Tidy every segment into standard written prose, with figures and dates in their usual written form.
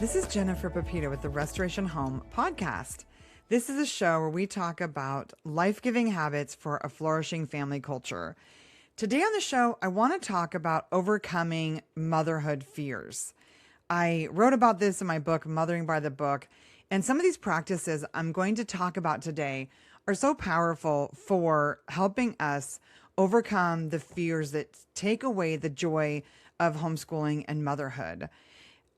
This is Jennifer Pepito with the Restoration Home podcast. This is a show where we talk about life-giving habits for a flourishing family culture. Today on the show, I want to talk about overcoming motherhood fears. I wrote about this in my book, Mothering by the Book, and some of these practices I'm going to talk about today are so powerful for helping us overcome the fears that take away the joy of homeschooling and motherhood.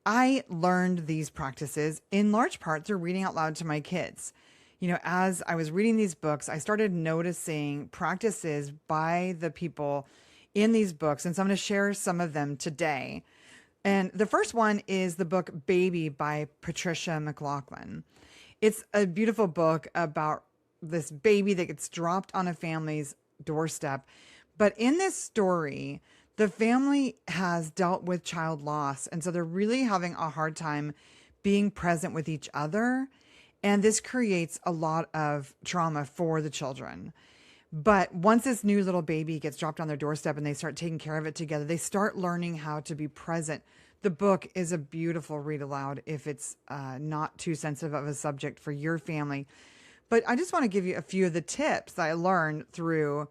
I learned these practices in large part through reading out loud to my kids. You know, as I was reading these books, I started noticing practices by the people in these books. And so I'm going to share some of them today. And the first one is the book Baby by Patricia McLaughlin. It's a beautiful book about this baby that gets dropped on a family's doorstep. But in this story, the family has dealt with child loss, and so they're really having a hard time being present with each other, and this creates a lot of trauma for the children. But once this new little baby gets dropped on their doorstep and they start taking care of it together, they start learning how to be present. The book is a beautiful read aloud if it's not too sensitive of a subject for your family. But I just want to give you a few of the tips that I learned through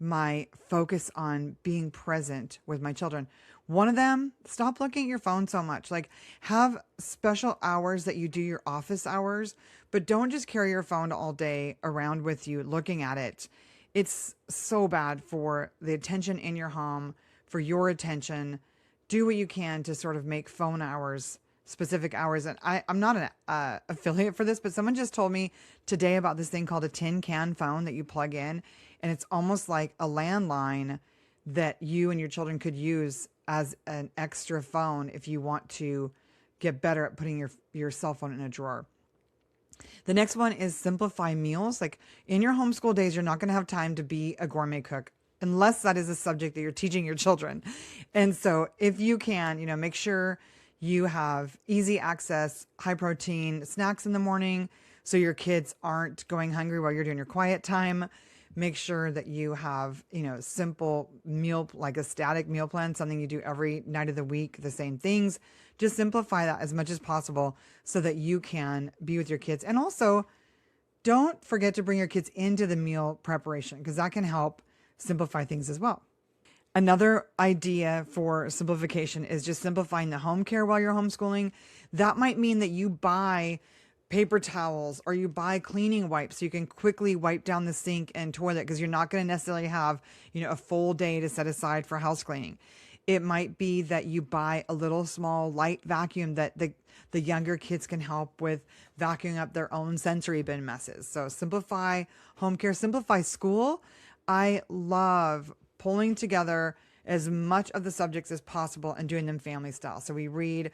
my focus on being present with my children. One of them, stop looking at your phone so much. Like, have special hours that you do your office hours, but don't just carry your phone all day around with you looking at it. It's so bad for the attention in your home, for your attention. Do what you can to sort of make phone hours specific hours. And I'm not an affiliate for this, but someone just told me today about this thing called a tin can phone that you plug in. And it's almost like a landline that you and your children could use as an extra phone if you want to get better at putting your cell phone in a drawer. The next one is simplify meals. Like, in your homeschool days, you're not going to have time to be a gourmet cook unless that is a subject that you're teaching your children. And so if you can, make sure you have easy access, high protein snacks in the morning so your kids aren't going hungry while you're doing your quiet time. Make sure that you have, simple meal, like a static meal plan, something you do every night of the week, the same things. Just simplify that as much as possible so that you can be with your kids. And also, don't forget to bring your kids into the meal preparation, because that can help simplify things as well. Another idea for simplification is just simplifying the home care while you're homeschooling. That might mean that you buy paper towels or you buy cleaning wipes so you can quickly wipe down the sink and toilet, because you're not going to necessarily have, a full day to set aside for house cleaning. It might be that you buy a little small light vacuum that the younger kids can help with vacuuming up their own sensory bin messes. So simplify home care, simplify school. I love pulling together as much of the subjects as possible and doing them family style. So we read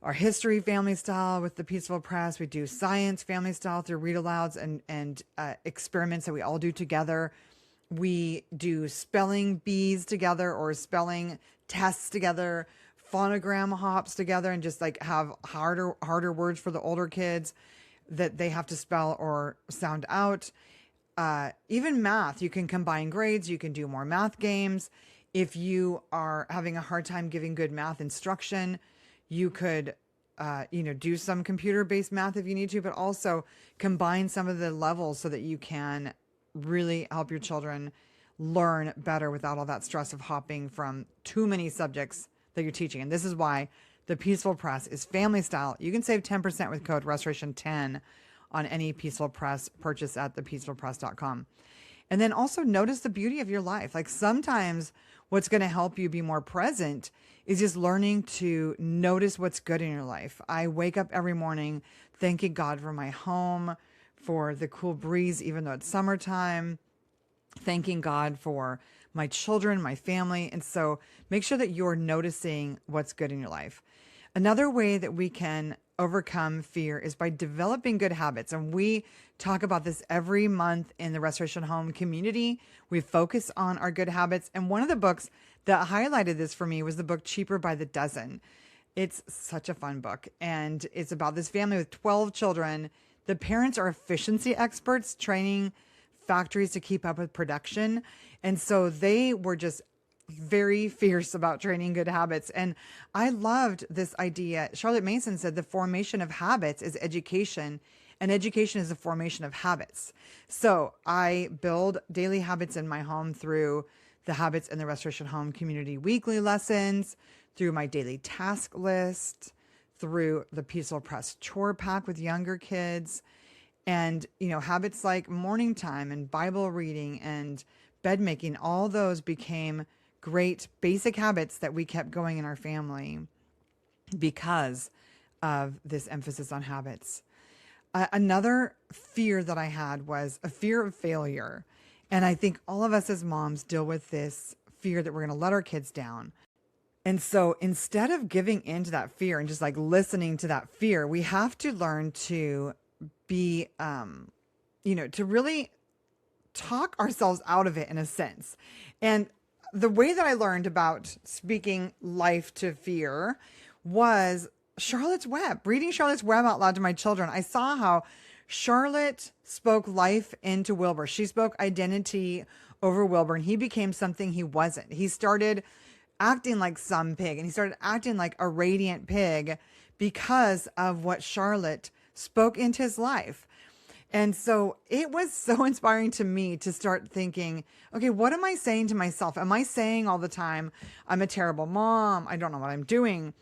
our history family style with the Peaceful Press. We do science family style through read alouds and experiments that we all do together. We do spelling bees together or spelling tests together, phonogram hops together, and just like have harder words for the older kids that they have to spell or sound out. Even math, you can combine grades. You can do more math games. If you are having a hard time giving good math instruction, you could, do some computer-based math if you need to, but also combine some of the levels so that you can really help your children learn better without all that stress of hopping from too many subjects that you're teaching. And this is why the Peaceful Press is family style. You can save 10% with code Restoration10 on any Peaceful Press purchase at thepeacefulpress.com. And then also notice the beauty of your life. Like, sometimes what's going to help you be more present is just learning to notice what's good in your life. I wake up every morning thanking God for my home, for the cool breeze, even though it's summertime, thanking God for my children, my family. And so make sure that you're noticing what's good in your life. Another way that we can overcome fear is by developing good habits. And we talk about this every month in the Restoration Home community. We focus on our good habits. And one of the books that highlighted this for me was the book Cheaper by the Dozen. It's such a fun book. And it's about this family with 12 children. The parents are efficiency experts training factories to keep up with production. And so they were just very fierce about training good habits. And I loved this idea. Charlotte Mason said the formation of habits is education, and education is the formation of habits. So I build daily habits in my home through the Habits in the Restoration Home community weekly lessons, through my daily task list, through the Peaceful Press chore pack with younger kids, and, habits like morning time and Bible reading and bed making. All those became great basic habits that we kept going in our family because of this emphasis on habits. Another fear that I had was a fear of failure. And I think all of us as moms deal with this fear that we're going to let our kids down. And so instead of giving into that fear and just like listening to that fear, we have to learn to be, to really talk ourselves out of it in a sense. And the way that I learned about speaking life to fear was Charlotte's Web, reading Charlotte's Web out loud to my children. I saw how Charlotte spoke life into Wilbur. She spoke identity over Wilbur, and he became something he wasn't. He started acting like some pig, and he started acting like a radiant pig because of what Charlotte spoke into his life. And so it was so inspiring to me to start thinking, okay, what am I saying to myself? Am I saying all the time, I'm a terrible mom, I don't know what I'm doing,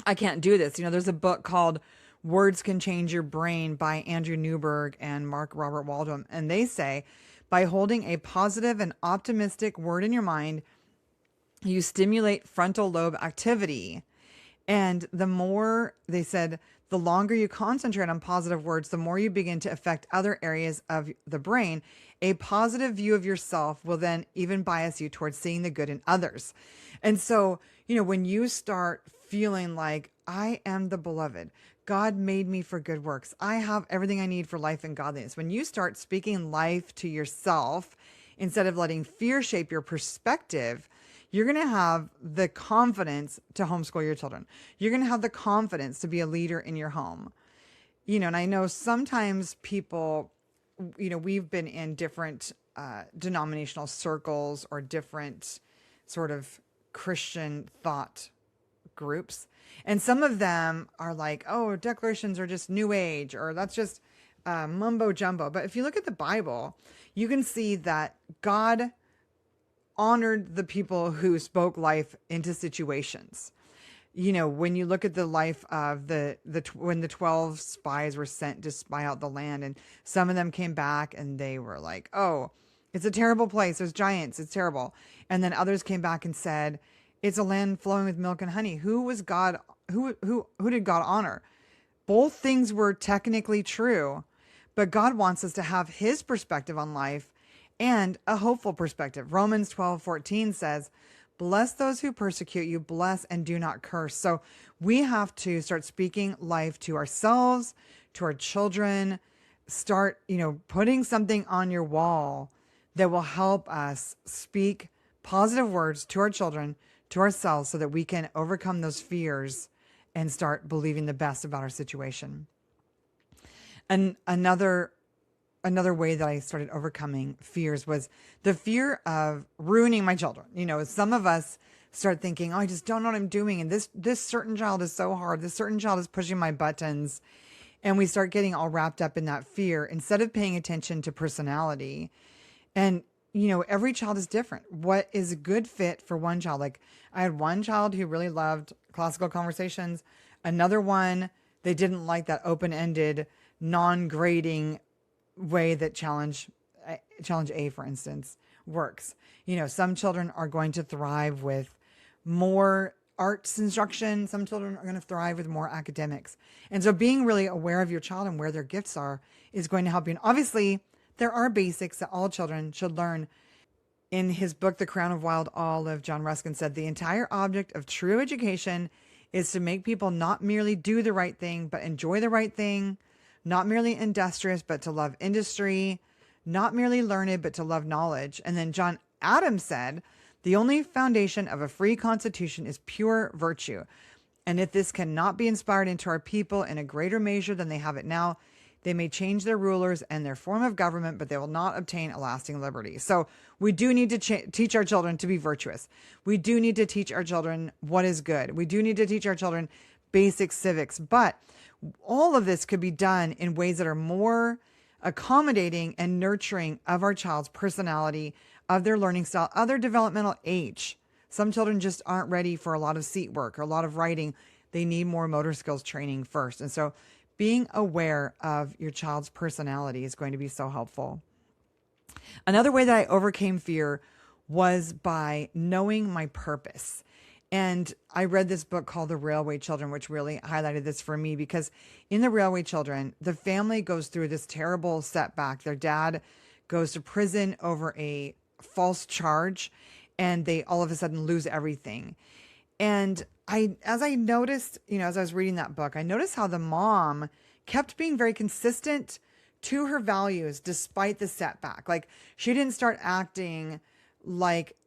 I can't do this? There's a book called Words Can Change Your Brain by Andrew Newberg and Mark Robert Waldman. And they say, by holding a positive and optimistic word in your mind, you stimulate frontal lobe activity. And the more, they said, the longer you concentrate on positive words, the more you begin to affect other areas of the brain. A positive view of yourself will then even bias you towards seeing the good in others. And so, when you start feeling like I am the beloved, God made me for good works, I have everything I need for life and godliness. When you start speaking life to yourself, instead of letting fear shape your perspective, you're going to have the confidence to homeschool your children. You're going to have the confidence to be a leader in your home. And I know sometimes people, we've been in different denominational circles or different sort of Christian thought groups. And some of them are like, oh, declarations are just new age, or that's just mumbo jumbo. But if you look at the Bible, you can see that God honored the people who spoke life into situations. When you look at the life of when the 12 spies were sent to spy out the land, and some of them came back and they were like, oh, it's a terrible place, there's giants, it's terrible. And then others came back and said, it's a land flowing with milk and honey. Who was God? Who did God honor? Both things were technically true, but God wants us to have his perspective on life and a hopeful perspective. Romans 12:14 says, bless those who persecute you, bless and do not curse. So we have to start speaking life to ourselves, to our children, start, putting something on your wall that will help us speak positive words to our children, to ourselves, so that we can overcome those fears and start believing the best about our situation. And another way that I started overcoming fears was the fear of ruining my children. Some of us start thinking, oh, I just don't know what I'm doing. And this certain child is so hard. This certain child is pushing my buttons. And we start getting all wrapped up in that fear instead of paying attention to personality. And, every child is different. What is a good fit for one child? Like, I had one child who really loved classical conversations. Another one, they didn't like that open-ended, non-grading way that challenge A, for instance, works. Some children are going to thrive with more arts instruction. Some children are going to thrive with more academics. And so being really aware of your child and where their gifts are is going to help you. And obviously, there are basics that all children should learn. In his book, The Crown of Wild Olive, John Ruskin said, the entire object of true education is to make people not merely do the right thing, but enjoy the right thing, not merely industrious, but to love industry, not merely learned, but to love knowledge. And then John Adams said, the only foundation of a free constitution is pure virtue. And if this cannot be inspired into our people in a greater measure than they have it now, They may change their rulers and their form of government, but they will not obtain a lasting liberty. So we do need to teach our children to be virtuous. We do need to teach our children what is good. We do need to teach our children basic civics. But all of this could be done in ways that are more accommodating and nurturing of our child's personality, of their learning style, of their developmental age. Some children just aren't ready for a lot of seat work or a lot of writing. They need more motor skills training first. And so being aware of your child's personality is going to be so helpful. Another way that I overcame fear was by knowing my purpose. And I read this book called The Railway Children, which really highlighted this for me, because in The Railway Children, the family goes through this terrible setback. Their dad goes to prison over a false charge, and they all of a sudden lose everything. And as I noticed, as I was reading that book, I noticed how the mom kept being very consistent to her values despite the setback. Like, she didn't start acting like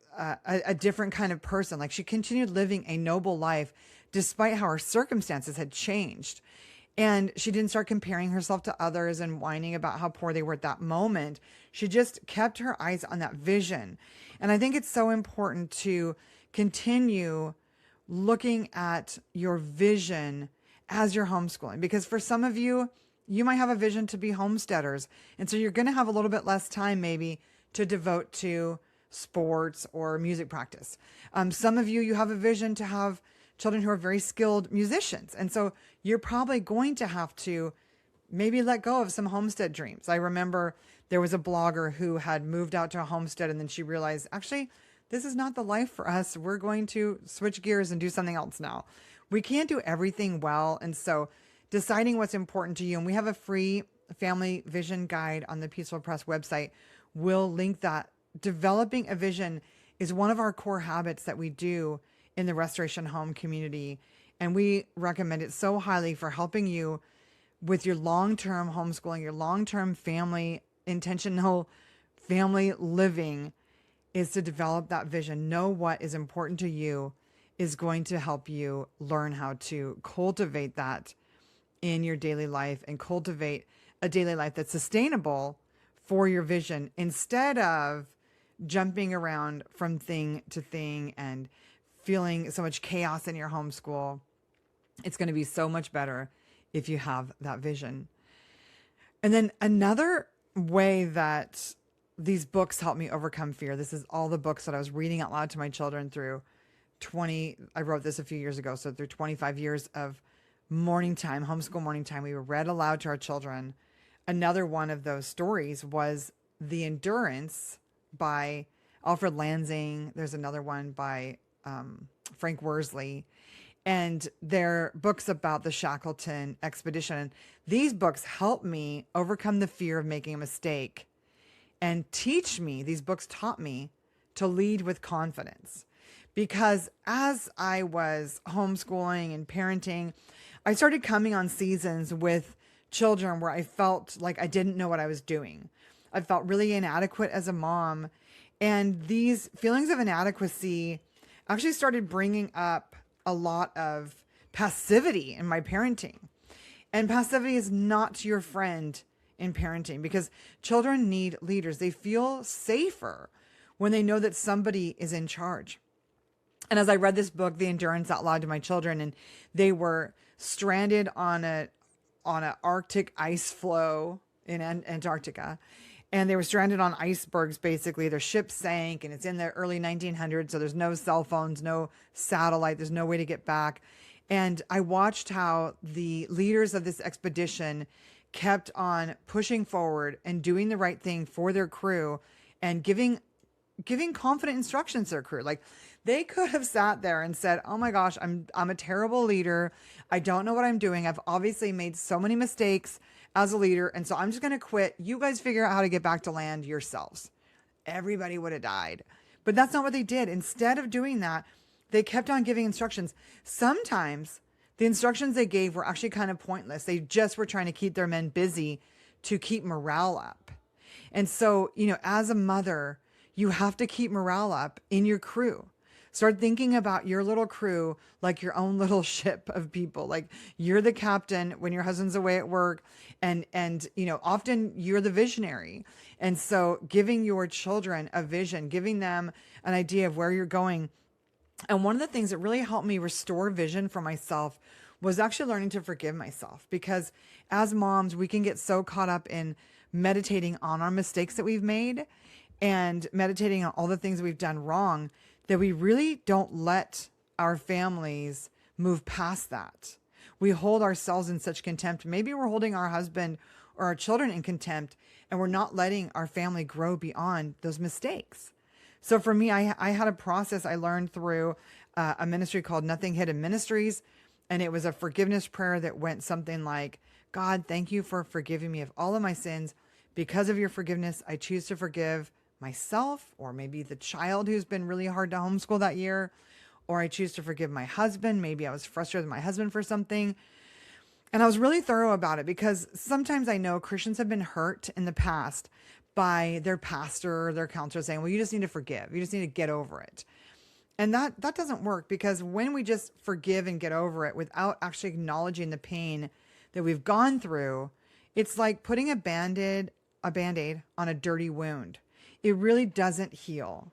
a different kind of person. Like, she continued living a noble life despite how her circumstances had changed. And she didn't start comparing herself to others and whining about how poor they were at that moment. She just kept her eyes on that vision. And I think it's so important to continue looking at your vision as you're homeschooling, because for some of you, you might have a vision to be homesteaders. And so you're going to have a little bit less time maybe to devote to sports or music practice. Some of you, you have a vision to have children who are very skilled musicians. And so you're probably going to have to maybe let go of some homestead dreams. I remember there was a blogger who had moved out to a homestead, and then she realized, actually, this is not the life for us. We're going to switch gears and do something else now. We can't do everything well. And so deciding what's important to you, and we have a free family vision guide on the Peaceful Press website. We'll link that. Developing a vision is one of our core habits that we do in the Restoration Home community. And we recommend it so highly for helping you with your long-term homeschooling, your long-term family, intentional family living, is to develop that vision. Know what is important to you is going to help you learn how to cultivate that in your daily life and cultivate a daily life that's sustainable for your vision, instead of jumping around from thing to thing and feeling so much chaos in your homeschool. It's going to be so much better if you have that vision. And then another way that these books help me overcome fear, this is all the books that I was reading out loud to my children through I wrote this a few years ago, so through 25 years of morning time, homeschool morning time, we read aloud to our children. Another one of those stories was The Endurance by Alfred Lansing. There's another one by Frank Worsley. And they're books about the Shackleton expedition. These books help me overcome the fear of making a mistake and these books taught me to lead with confidence. Because as I was homeschooling and parenting, I started coming on seasons with children where I felt like I didn't know what I was doing. I felt really inadequate as a mom. And these feelings of inadequacy actually started bringing up a lot of passivity in my parenting. And passivity is not your friend in parenting, because children need leaders. They feel safer when they know that somebody is in charge. And as I read this book, The Endurance, out loud to my children, and they were stranded on an Arctic ice floe in Antarctica. And they were stranded on icebergs, basically. Their ship sank, and it's in the early 1900s, so there's no cell phones, no satellite, there's no way to get back. And I watched how the leaders of this expedition kept on pushing forward and doing the right thing for their crew and giving confident instructions to their crew. Like, they could have sat there and said, oh my gosh, I'm a terrible leader. I don't know what I'm doing. I've obviously made so many mistakes as a leader, and so I'm just going to quit. You guys figure out how to get back to land yourselves. Everybody would have died. But that's not what they did. Instead of doing that, they kept on giving instructions. Sometimes the instructions they gave were actually kind of pointless. They just were trying to keep their men busy to keep morale up. And so, as a mother, you have to keep morale up in your crew. Start thinking about your little crew like your own little ship of people. Like you're the captain when your husband's away at work, and often you're the visionary. And so giving your children a vision, giving them an idea of where you're going. And one of the things that really helped me restore vision for myself was actually learning to forgive myself, because as moms, we can get so caught up in meditating on our mistakes that we've made and meditating on all the things we've done wrong that we really don't let our families move past that. We hold ourselves in such contempt. Maybe we're holding our husband or our children in contempt, and we're not letting our family grow beyond those mistakes. So for me, I had a process I learned through a ministry called Nothing Hidden Ministries. And it was a forgiveness prayer that went something like, God, thank you for forgiving me of all of my sins. Because of your forgiveness, I choose to forgive myself, or maybe the child who's been really hard to homeschool that year, or I choose to forgive my husband. Maybe I was frustrated with my husband for something. And I was really thorough about it, because sometimes I know Christians have been hurt in the past by their pastor or their counselor saying, well, you just need to forgive. You just need to get over it. And that doesn't work, because when we just forgive and get over it without actually acknowledging the pain that we've gone through, it's like putting a Band-Aid on a dirty wound. It really doesn't heal.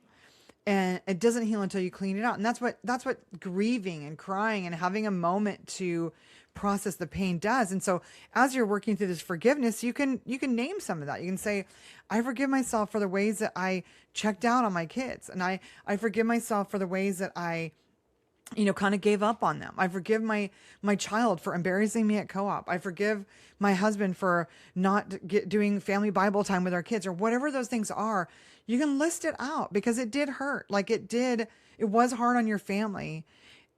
And it doesn't heal until you clean it out. And that's what grieving and crying and having a moment to process the pain does. And so as you're working through this forgiveness, you can name some of that. You can say, I forgive myself for the ways that I checked out on my kids. And I forgive myself for the ways that I, kind of gave up on them. I forgive my child for embarrassing me at co-op. I forgive my husband for not doing family Bible time with our kids, or whatever those things are. You can list it out, because it did hurt. It was hard on your family.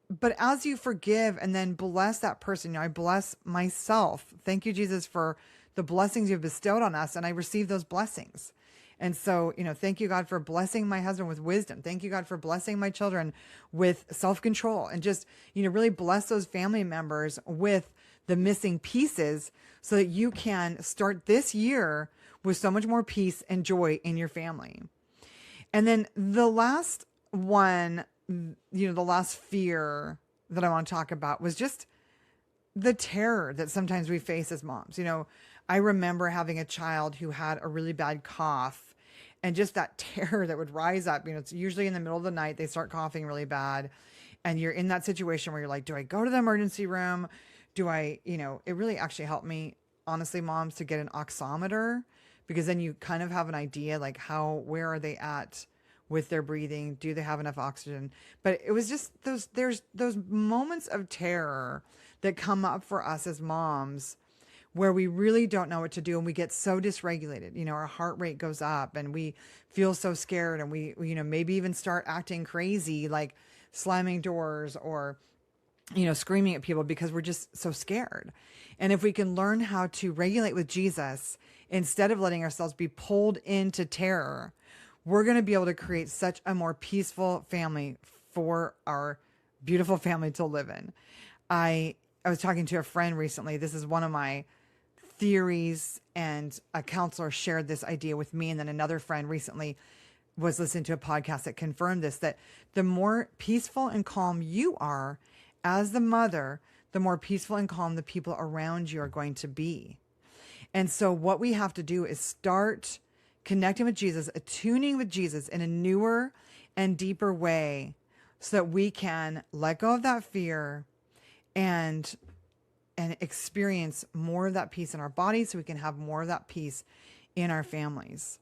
But as you forgive and then bless that person, I bless myself. Thank you, Jesus, for the blessings you've bestowed on us. And I receive those blessings. And so, thank you, God, for blessing my husband with wisdom. Thank you, God, for blessing my children with self-control, and just, really bless those family members with the missing pieces, so that you can start this year with so much more peace and joy in your family. And then the last one, the last fear that I want to talk about was just the terror that sometimes we face as moms. I remember having a child who had a really bad cough, and just that terror that would rise up. It's usually in the middle of the night, they start coughing really bad. And you're in that situation where you're like, do I go to the emergency room? Do I, it really actually helped me, honestly, moms, to get an oximeter, because then you kind of have an idea, like where are they at with their breathing? Do they have enough oxygen? But it was just there's those moments of terror that come up for us as moms, where we really don't know what to do, and we get so dysregulated. Our heart rate goes up, and we feel so scared, and we maybe even start acting crazy, like slamming doors or screaming at people, because we're just so scared. And if we can learn how to regulate with Jesus instead of letting ourselves be pulled into terror, we're going to be able to create such a more peaceful family for our beautiful family to live in. I was talking to a friend recently. This is one of my theories, and a counselor shared this idea with me. And then another friend recently was listening to a podcast that confirmed this, that the more peaceful and calm you are as the mother, the more peaceful and calm the people around you are going to be. And so what we have to do is start connecting with Jesus, attuning with Jesus in a newer and deeper way, so that we can let go of that fear and experience more of that peace in our bodies, so we can have more of that peace in our families.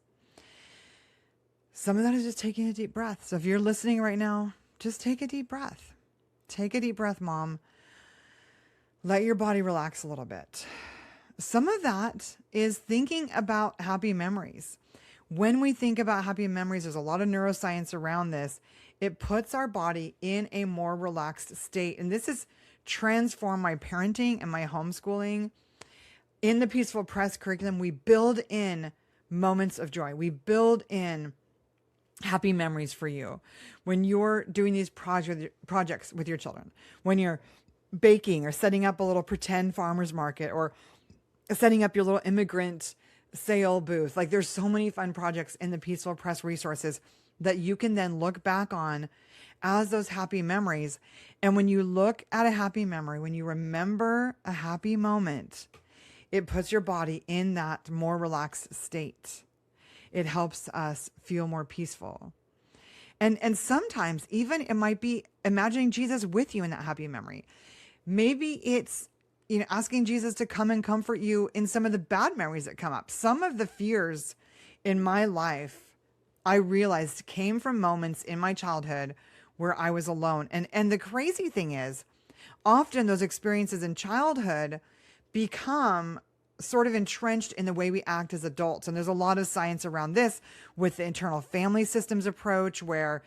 Some of that is just taking a deep breath. So if you're listening right now, just take a deep breath. Take a deep breath, mom. Let your body relax a little bit. Some of that is thinking about happy memories. When we think about happy memories, there's a lot of neuroscience around this. It puts our body in a more relaxed state. And this has transformed my parenting and my homeschooling. In the Peaceful Press curriculum, we build in moments of joy. We build in happy memories for you when you're doing these projects with your children, when you're baking or setting up a little pretend farmer's market, or setting up your little immigrant sale booth. Like there's so many fun projects in the Peaceful Press resources that you can then look back on as those happy memories. And when you look at a happy memory, when you remember a happy moment, it puts your body in that more relaxed state. It helps us feel more peaceful. And sometimes even it might be imagining Jesus with you in that happy memory. Maybe it's, asking Jesus to come and comfort you in some of the bad memories that come up. Some of the fears in my life, I realized came from moments in my childhood where I was alone. And the crazy thing is, often those experiences in childhood become sort of entrenched in the way we act as adults. And there's a lot of science around this with the internal family systems approach, where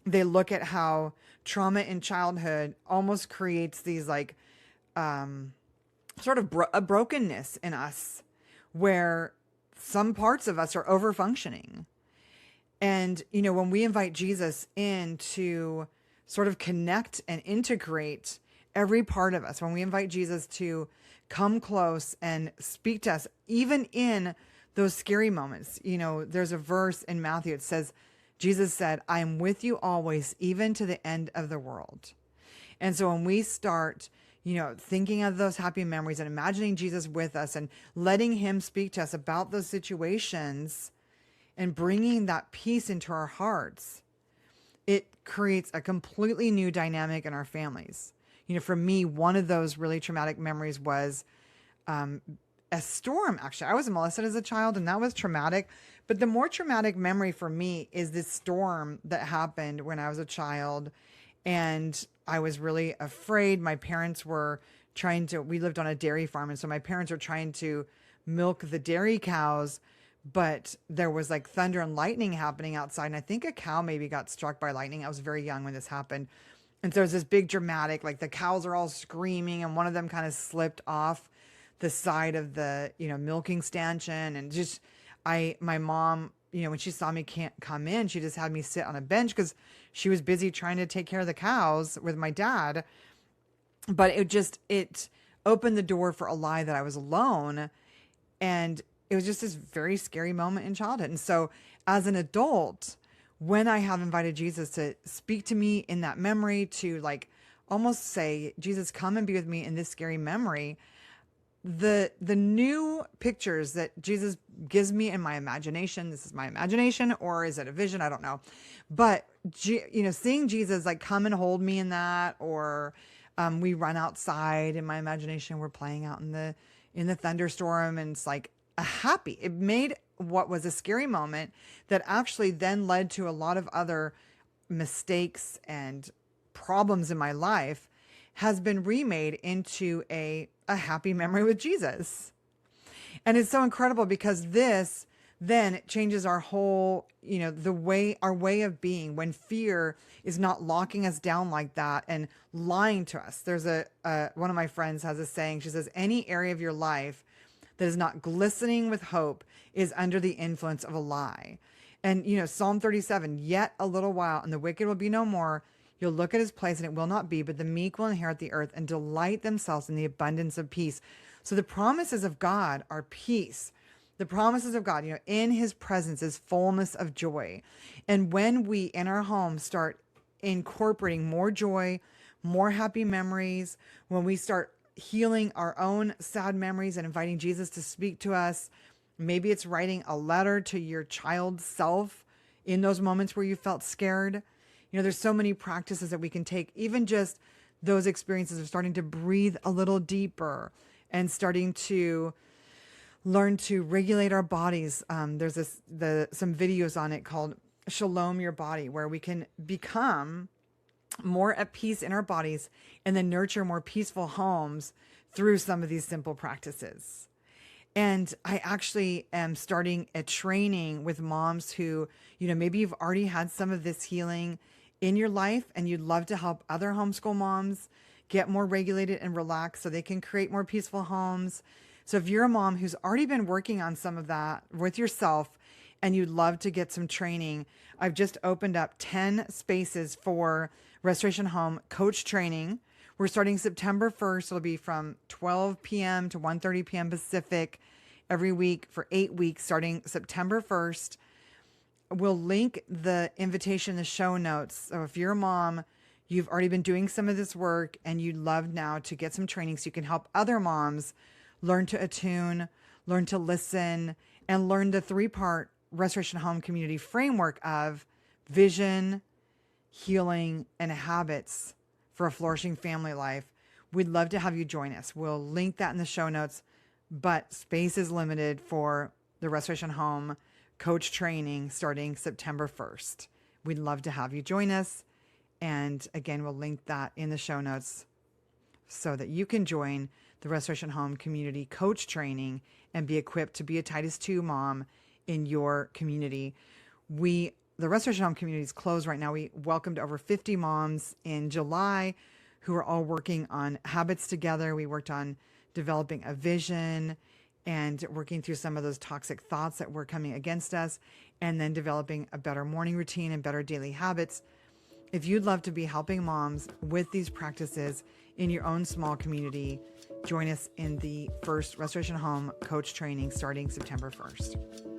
they look at how trauma in childhood almost creates these like sort of a brokenness in us, where some parts of us are over functioning. And, when we invite Jesus in to sort of connect and integrate every part of us, when we invite Jesus to come close and speak to us, even in those scary moments, there's a verse in Matthew. It says, Jesus said, I am with you always, even to the end of the world. And so when we start, thinking of those happy memories and imagining Jesus with us and letting him speak to us about those situations and bringing that peace into our hearts, it creates a completely new dynamic in our families. For me, one of those really traumatic memories was a storm. Actually, I was molested as a child, and that was traumatic. But the more traumatic memory for me is this storm that happened when I was a child, and I was really afraid. My parents were we lived on a dairy farm, and so my parents were trying to milk the dairy cows, but there was like thunder and lightning happening outside, and I think a cow maybe got struck by lightning. I was very young when this happened. And so there's this big dramatic, like the cows are all screaming, and one of them kind of slipped off the side of the, milking stanchion. And just, my mom, when she saw me can't come in, she just had me sit on a bench because she was busy trying to take care of the cows with my dad. But it opened the door for a lie that I was alone. And it was just this very scary moment in childhood. And so as an adult, when I have invited Jesus to speak to me in that memory, to like almost say, Jesus, come and be with me in this scary memory, the new pictures that Jesus gives me in my imagination, this is my imagination, or is it a vision? I don't know. But, seeing Jesus like come and hold me in that, or we run outside in my imagination, we're playing out in the thunderstorm, and it's like it made what was a scary moment that actually then led to a lot of other mistakes and problems in my life has been remade into a happy memory with Jesus. And it's so incredible because this then changes our whole, our way of being, when fear is not locking us down like that and lying to us. There's one of my friends has a saying. She says, any area of your life that is not glistening with hope is under the influence of a lie. And, Psalm 37, yet a little while and the wicked will be no more. You'll look at his place and it will not be, but the meek will inherit the earth and delight themselves in the abundance of peace. So the promises of God are peace. The promises of God, in his presence is fullness of joy. And when we in our home start incorporating more joy, more happy memories, when we start healing our own sad memories and inviting Jesus to speak to us, maybe it's writing a letter to your child's self in those moments where you felt scared. There's so many practices that we can take, even just those experiences of starting to breathe a little deeper and starting to learn to regulate our bodies. There's some videos on it called Shalom Your Body, where we can become more at peace in our bodies and then nurture more peaceful homes through some of these simple practices. And I actually am starting a training with moms who, maybe you've already had some of this healing in your life and you'd love to help other homeschool moms get more regulated and relaxed so they can create more peaceful homes. So if you're a mom who's already been working on some of that with yourself and you'd love to get some training, I've just opened up 10 spaces for Restoration Home coach training. We're starting September 1st. It'll be from 12 p.m. to 1:30 p.m. Pacific every week for 8 weeks starting September 1st. We'll link the invitation in the show notes. So if you're a mom, you've already been doing some of this work and you'd love now to get some training so you can help other moms learn to attune, learn to listen, and learn the 3-part Restoration Home community framework of vision, healing, and habits for a flourishing family life, we'd love to have you join us. We'll link that in the show notes, but space is limited for the Restoration Home coach training starting September 1st. We'd love to have you join us. And again, we'll link that in the show notes so that you can join the Restoration Home community coach training and be equipped to be a Titus II mom in your community. The Restoration Home community is closed right now. We welcomed over 50 moms in July who are all working on habits together. We worked on developing a vision and working through some of those toxic thoughts that were coming against us, and then developing a better morning routine and better daily habits. If you'd love to be helping moms with these practices in your own small community, join us in the first Restoration Home coach training starting September 1st.